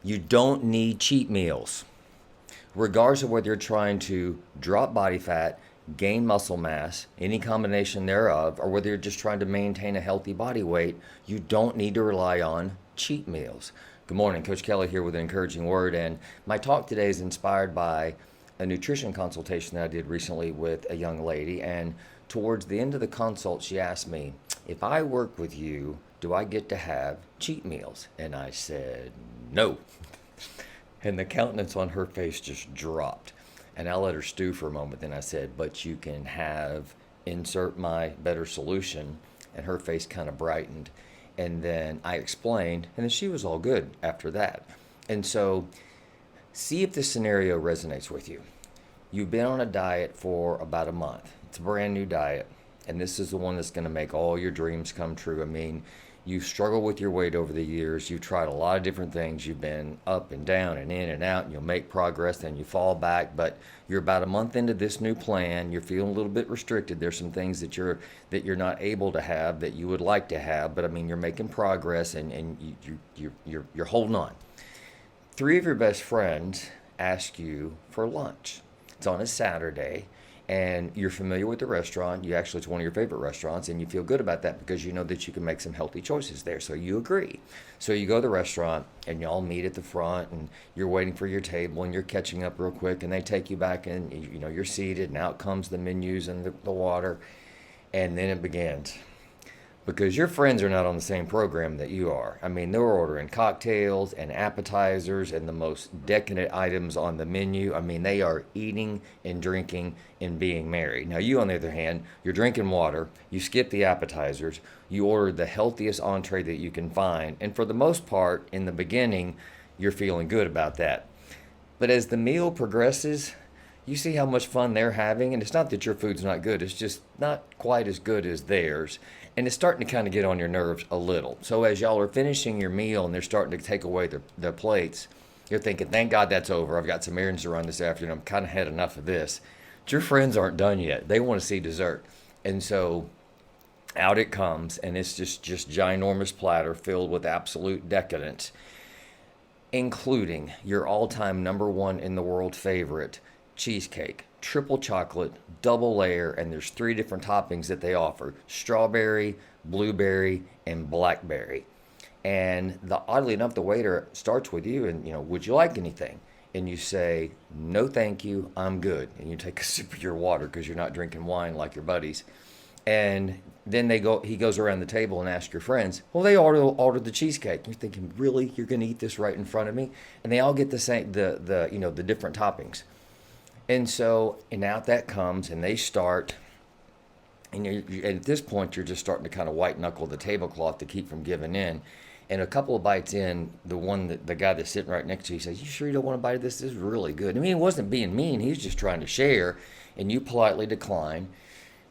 You don't need cheat meals. Regardless of whether you're trying to drop body fat, gain muscle mass, any combination thereof, or whether you're just trying to maintain a healthy body weight, you don't need to rely on cheat meals. Good morning, Coach Kelly here with an encouraging word, and my talk today is inspired by a nutrition consultation that I did recently with a young lady, and towards the end of the consult, she asked me, if I work with you, do I get to have cheat meals? And I said, no. And the countenance on her face just dropped. And I let her stew for a moment. Then I said, but you can have, insert my better solution. And her face kind of brightened. And then I explained, and then she was all good after that. And so, see if this scenario resonates with you. You've been on a diet for about a month. It's a brand new diet. And this is the one that's going to make all your dreams come true. I mean, you've struggled with your weight over the years. You've tried a lot of different things. You've been up and down and in and out, and you'll make progress, then you fall back. But you're about a month into this new plan. You're feeling a little bit restricted. There's some things that you're not able to have that you would like to have. But I mean, you're making progress, and you're holding on. Three of your best friends ask you for lunch. It's on a Saturday, and you're familiar with the restaurant. It's one of your favorite restaurants, and you feel good about that because you know that you can make some healthy choices there. So you agree. So you go to the restaurant, and you all meet at the front, and you're waiting for your table, and you're catching up real quick, and they take you back, and you're seated, and out comes the menus and the water, and then it begins. Because your friends are not on the same program that you are. I mean, they're ordering cocktails and appetizers and the most decadent items on the menu. I mean, they are eating and drinking and being merry. Now, you, on the other hand, you're drinking water, you skip the appetizers, you order the healthiest entree that you can find, and for the most part, in the beginning, you're feeling good about that. But as the meal progresses, you see how much fun they're having, and it's not that your food's not good, it's just not quite as good as theirs. And it's starting to kind of get on your nerves a little. So as y'all are finishing your meal and they're starting to take away their plates, you're thinking, thank God that's over. I've got some errands to run this afternoon. I'm kind of had enough of this. But your friends aren't done yet. They want to see dessert. And so out it comes, and it's just ginormous platter filled with absolute decadence, including your all-time number one in the world favorite, cheesecake. Triple chocolate, double layer, and there's three different toppings that they offer: strawberry, blueberry, and blackberry. And oddly enough, the waiter starts with you and, would you like anything? And you say, no, thank you, I'm good. And you take a sip of your water because you're not drinking wine like your buddies. And then he goes around the table and asks your friends, well, they ordered the cheesecake. You're thinking, really? You're going to eat this right in front of me? And they all get the same, the different toppings. And out that comes, and they start, and at this point, you're just starting to kind of white knuckle the tablecloth to keep from giving in. And a couple of bites in, the guy that's sitting right next to you says, you sure you don't want a bite of this? This is really good. I mean, he wasn't being mean. He was just trying to share, and you politely decline.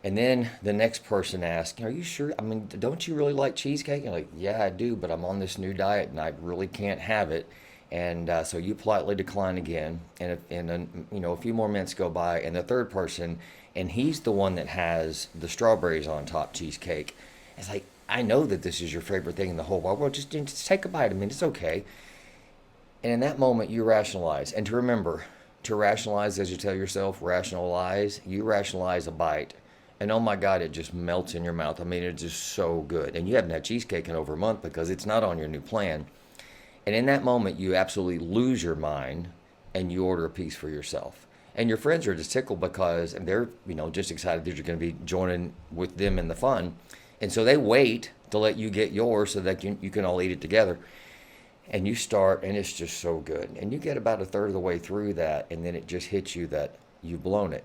And then the next person asks, are you sure? I mean, don't you really like cheesecake? And you're like, yeah, I do, but I'm on this new diet, and I really can't have it. And so you politely decline again, and then a few more minutes go by, and the third person, and he's the one that has the strawberries on top cheesecake. It's like, I know that this is your favorite thing in the whole world. Just take a bite. I mean, it's okay. And in that moment, you rationalize. And to rationalize, as you tell yourself, rationalize, you rationalize a bite. And oh my God, it just melts in your mouth. I mean, it's just so good. And you haven't had cheesecake in over a month because it's not on your new plan. And in that moment, you absolutely lose your mind, and you order a piece for yourself. And your friends are just tickled because they're, just excited that you're going to be joining with them in the fun. And so they wait to let you get yours so that you can all eat it together. And you start, and it's just so good. And you get about a third of the way through that, and then it just hits you that you've blown it.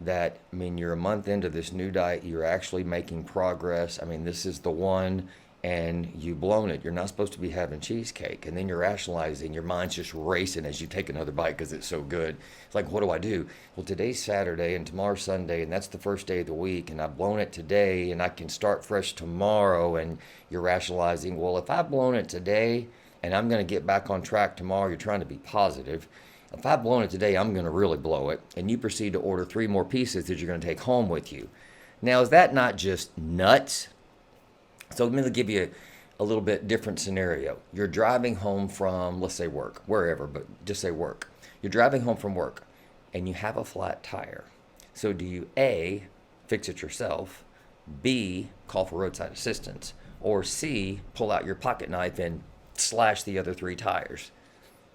You're a month into this new diet. You're actually making progress. I mean, this is the one, and you've blown it. You're not supposed to be having cheesecake. And then you're rationalizing. Your mind's just racing as you take another bite because it's so good. It's like, what do I do? Well, today's Saturday and tomorrow's Sunday, and that's the first day of the week, and I've blown it today, and I can start fresh tomorrow. And you're rationalizing, well, if I've blown it today and I'm going to get back on track tomorrow, you're trying to be positive. If I've blown it today, I'm going to really blow it. And you proceed to order 3 more pieces that you're going to take home with you. Now, is that not just nuts? So let me give you a little bit different scenario. You're driving home from, let's say, work, wherever, but just say work. You're driving home from work and you have a flat tire. So do you A, fix it yourself, B, call for roadside assistance, or C, pull out your pocket knife and slash the other three tires?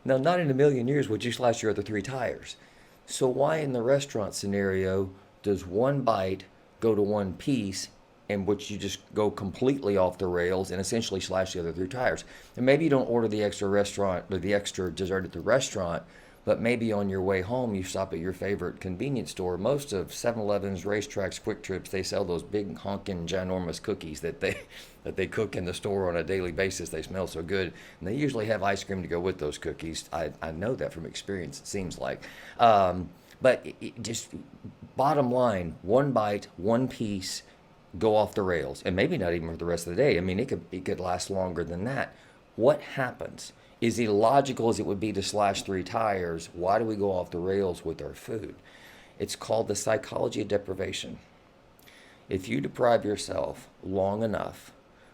Now, not in a million years would you slash your other three tires. So why in the restaurant scenario does one bite go to one piece in which you just go completely off the rails and essentially slash the other three tires? And maybe you don't order the extra restaurant or the extra dessert at the restaurant, but maybe on your way home you stop at your favorite convenience store. Most of 7-Elevens, racetracks, Quick Trips, they sell those big honking ginormous cookies that they cook in the store on a daily basis. They smell so good, and they usually have ice cream to go with those cookies. I know that from experience, it seems like. But just bottom line, one bite, one piece, go off the rails, and maybe not even for the rest of the day. I mean, it could last longer than that. What happens? As illogical as it would be to slash three tires, why do we go off the rails with our food? It's called the psychology of deprivation. If you deprive yourself long enough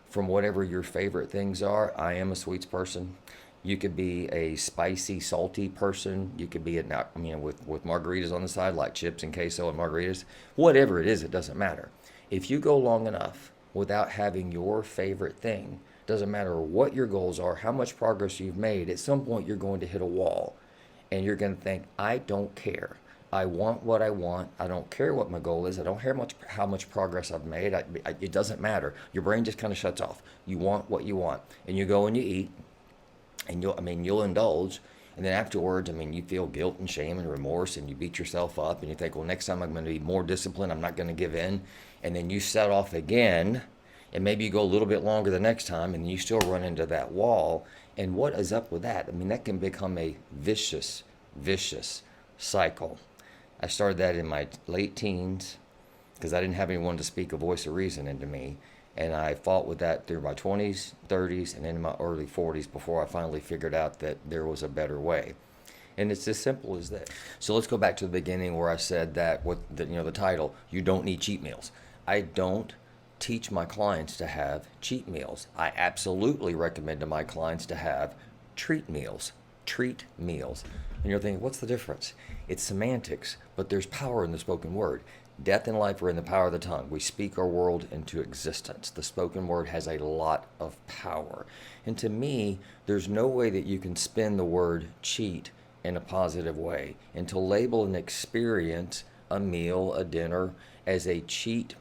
from whatever your favorite things are, I am a sweets person. You could be a spicy, salty person. You could be with margaritas on the side, like chips and queso and margaritas. Whatever it is, it doesn't matter. If you go long enough without having your favorite thing, doesn't matter what your goals are, how much progress you've made, at some point you're going to hit a wall and you're going to think, I don't care. I want what I want. I don't care what my goal is. I don't care how much progress I've made. It doesn't matter. Your brain just kind of shuts off. You want what you want, and you go and you eat, and you'll indulge, and then afterwards, you feel guilt and shame and remorse, and you beat yourself up, and you think, well, next time I'm going to be more disciplined. I'm not going to give in, and then you set off again. And maybe you go a little bit longer the next time and you still run into that wall. And what is up with that? That can become a vicious cycle. I started that in my late teens because I didn't have anyone to speak a voice of reason into me. And I fought with that through my 20s, 30s, and into my early 40s before I finally figured out that there was a better way. And it's as simple as that. So let's go back to the beginning where I said that the title, you don't need cheat meals. I don't teach my clients to have cheat meals. I absolutely recommend to my clients to have treat meals. And you're thinking, what's the difference? It's semantics, but there's power in the spoken word. Death and life are in the power of the tongue. We speak our world into existence. The spoken word has a lot of power. And to me, there's no way that you can spin the word cheat in a positive way. And to label an experience, a meal, a dinner, as a cheat,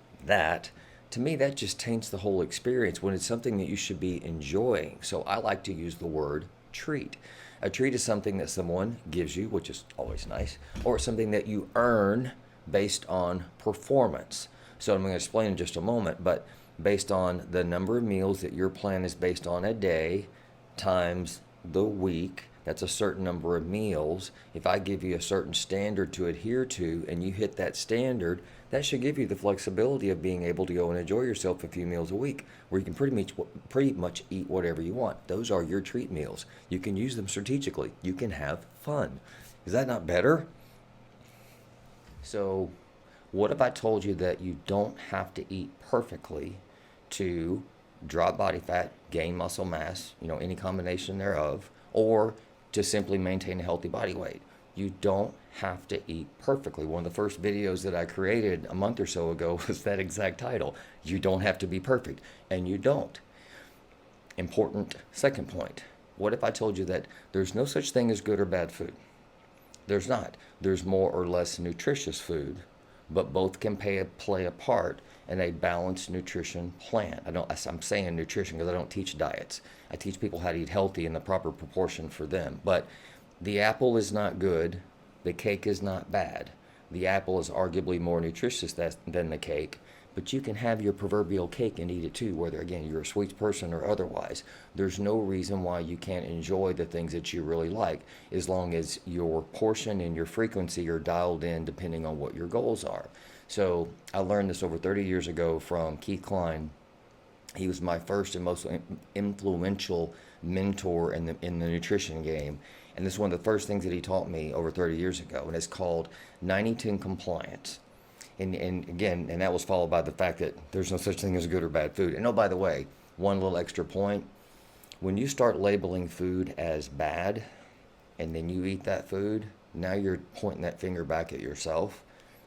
to me, that just taints the whole experience when it's something that you should be enjoying. So I like to use the word treat. A treat is something that someone gives you, which is always nice, or something that you earn based on performance. So I'm going to explain in just a moment, but based on the number of meals that your plan is based on a day times the week, that's a certain number of meals. If I give you a certain standard to adhere to and you hit that standard, that should give you the flexibility of being able to go and enjoy yourself a few meals a week where you can pretty much eat whatever you want. Those are your treat meals. You can use them strategically. You can have fun. Is that not better? So what if I told you that you don't have to eat perfectly to drop body fat, gain muscle mass, any combination thereof, or to simply maintain a healthy body weight? You don't have to eat perfectly. One of the first videos that I created a month or so ago was that exact title. You don't have to be perfect, and you don't. Important second point. What if I told you that there's no such thing as good or bad food? There's not. There's more or less nutritious food, but both can play a part in a balanced nutrition plan. I'm saying nutrition because I don't teach diets. I teach people how to eat healthy in the proper proportion for them. But the apple is not good. The cake is not bad. The apple is arguably more nutritious than the cake, but you can have your proverbial cake and eat it too, whether, again, you're a sweets person or otherwise. There's no reason why you can't enjoy the things that you really like, as long as your portion and your frequency are dialed in depending on what your goals are. So I learned this over 30 years ago from Keith Klein. He was my first and most influential mentor in the nutrition game. And this is one of the first things that he taught me over 30 years ago, and it's called 90-10 compliance. And that was followed by the fact that there's no such thing as good or bad food. And oh, by the way, one little extra point. When you start labeling food as bad and then you eat that food, now you're pointing that finger back at yourself,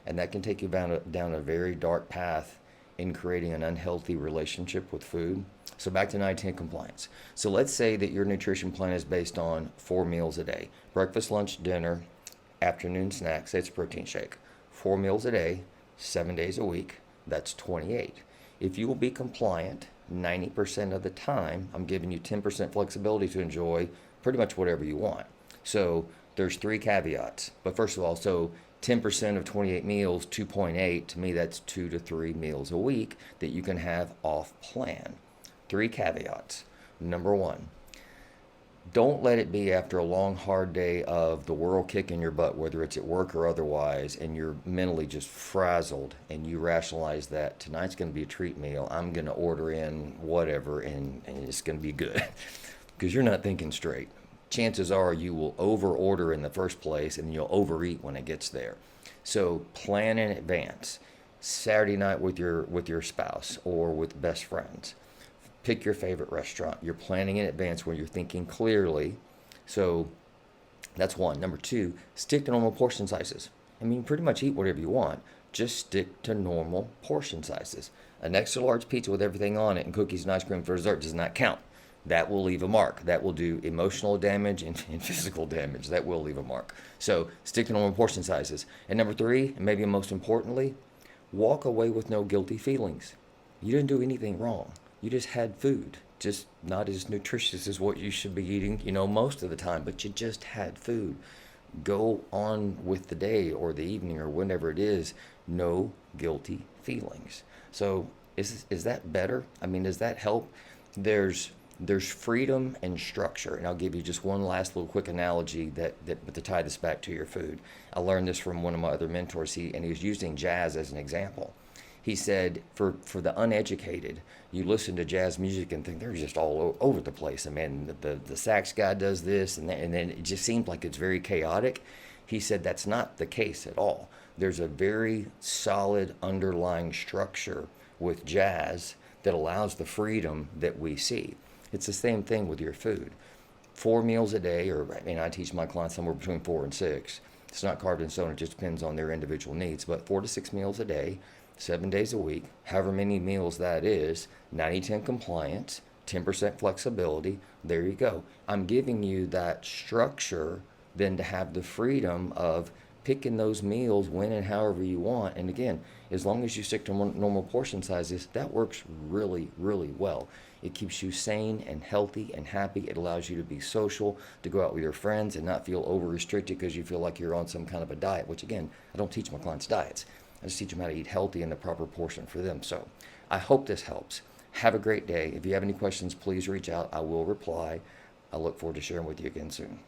and that can take you down a very dark path in creating an unhealthy relationship with food. So back to 910 compliance. So let's say that your nutrition plan is based on 4 meals a day: breakfast, lunch, dinner, afternoon snacks. It's a protein shake. 4 meals a day, 7 days a week. That's 28. If you will be compliant 90% of the time, I'm giving you 10% flexibility to enjoy pretty much whatever you want. So there's 3 caveats. But first of all, so 10% of 28 meals, 2.8, to me that's 2 to 3 meals a week that you can have off plan. 3 caveats. Number 1, don't let it be after a long, hard day of the world kicking your butt, whether it's at work or otherwise, and you're mentally just frazzled, and you rationalize that tonight's going to be a treat meal. I'm going to order in whatever, and it's going to be good. Because you're not thinking straight. Chances are you will over order in the first place, and you'll overeat when it gets there. So plan in advance. Saturday night with your spouse or with best friends. Pick your favorite restaurant. You're planning in advance where you're thinking clearly. So that's 1. Number 2, stick to normal portion sizes. I mean, pretty much eat whatever you want. Just stick to normal portion sizes. An extra large pizza with everything on it and cookies and ice cream for dessert does not count. That will leave a mark. That will do emotional damage and physical damage. That will leave a mark. So stick to normal portion sizes. And number 3, and maybe most importantly, walk away with no guilty feelings. You didn't do anything wrong. You just had food, just not as nutritious as what you should be eating, most of the time, but you just had food. Go on with the day or the evening or whenever it is, no guilty feelings. So is that better? I mean, does that help? There's freedom and structure, and I'll give you just one last little quick analogy to tie this back to your food. I learned this from one of my other mentors, and he was using jazz as an example. He said, for the uneducated, you listen to jazz music and think they're just all over the place. I mean, the sax guy does this, and then it just seems like it's very chaotic. He said that's not the case at all. There's a very solid underlying structure with jazz that allows the freedom that we see. It's the same thing with your food. 4 meals a day, I teach my clients somewhere between 4 and 6. It's not carved in stone. It just depends on their individual needs. But 4 to 6 meals a day, 7 days a week, however many meals that is, 90-10 compliance, 10% flexibility. There you go. I'm giving you that structure then to have the freedom of picking those meals when and however you want. And again, as long as you stick to normal portion sizes, that works really, really well. It keeps you sane and healthy and happy. It allows you to be social, to go out with your friends and not feel over-restricted because you feel like you're on some kind of a diet, which again, I don't teach my clients diets. I just teach them how to eat healthy in the proper portion for them. So I hope this helps. Have a great day. If you have any questions, please reach out. I will reply. I look forward to sharing with you again soon.